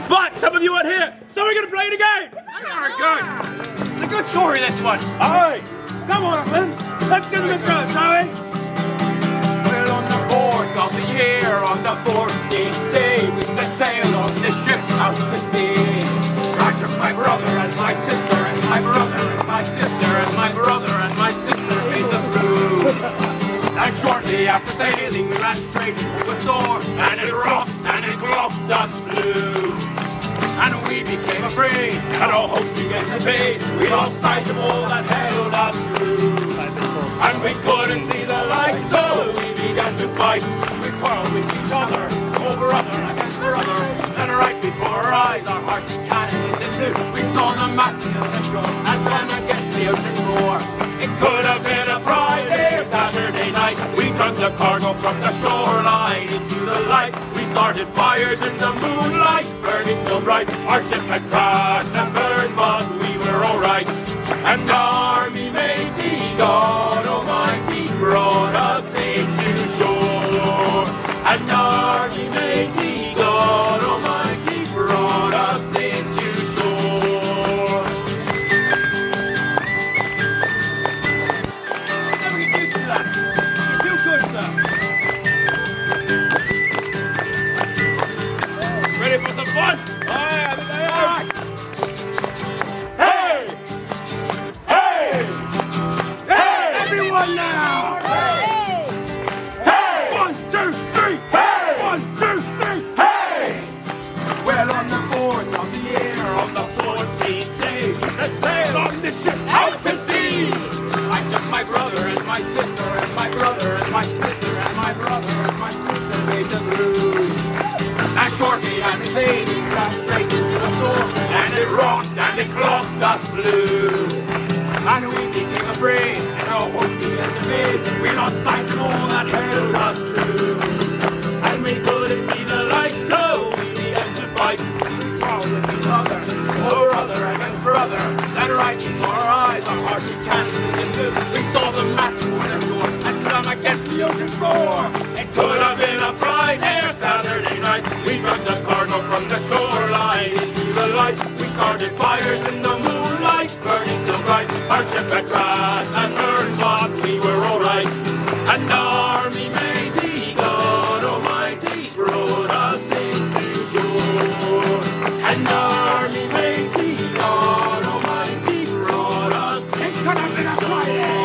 But some of you aren't here, so we're gonna play it again. Very good. It's a good story, this one. Alright, come on, man. Let's get them through, shall we? Well, on the 4th of the year, on the 14th day, we set sail on this ship out to sea. I took my brother and my sister, and my brother and my sister, and my brother and my sister made the crew. And shortly after sailing, we ran straight into a storm, and it rocked and it clocked us blue. And we became afraid, and our hopes began to fade. We lost sight of all that held us through. And we couldn't see the light, so we began to fight. We quarreled with each other, over other against brother. And right before our eyes, our hearts and cannons in blue. We saw the matches of the shore, and swam against the ocean roar. It could have been a Friday or Saturday night. We took the cargo from the shoreline into the light. We started fires in the moonlight, burning so bright. Our ship had crashed and burned, but we were alright. And army matey, God Almighty, brought us safe to shore. And army matey, God Almighty, brought us safe to shore. Never get used to that. You're too good, sir. Ready for some fun? I think they are. Everyone now! Hey! Hey! 1, 2, 3! Hey! 1, 2, 3! Hey! Well, on the 4th of the year, on the 14th day, we set sail on this ship out to sea. I took my brother and my sister, and my brother and my sister, and my brother and my sister made the cruise. And shortly after sailing, we ran straight into the storm, and it rocked and it clocked us blue. And we became afraid, and our hopes began to fade. We lost sight of all that held us true. And we couldn't see the light, so we began to fight. We quarreled with each other, or other against brother. Then right before our eyes, our hearts and cannons in blue. We saw the matches on the shore, and swam against the ocean floor. It could have been a Friday or Saturday night. We took the cargo from the shoreline into the light. We started fires in the moonlight, burning so bright. Our ship had crashed and burned, but we were alright. And army matey, God Almighty, brought us into shore. And army matey, God Almighty, brought us into shore. It could have been a Friday.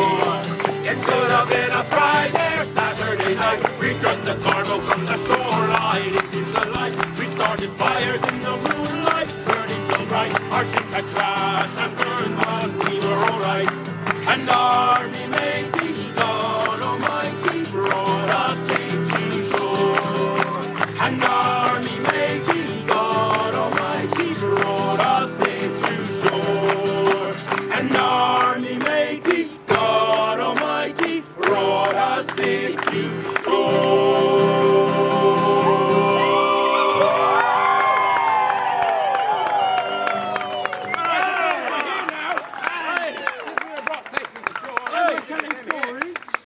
It could have been a Friday or Saturday night. We took the cargo from the shoreline into the light. We started fires in the moonlight, burning so bright. Our ship had crashed and burned, but we were alright. And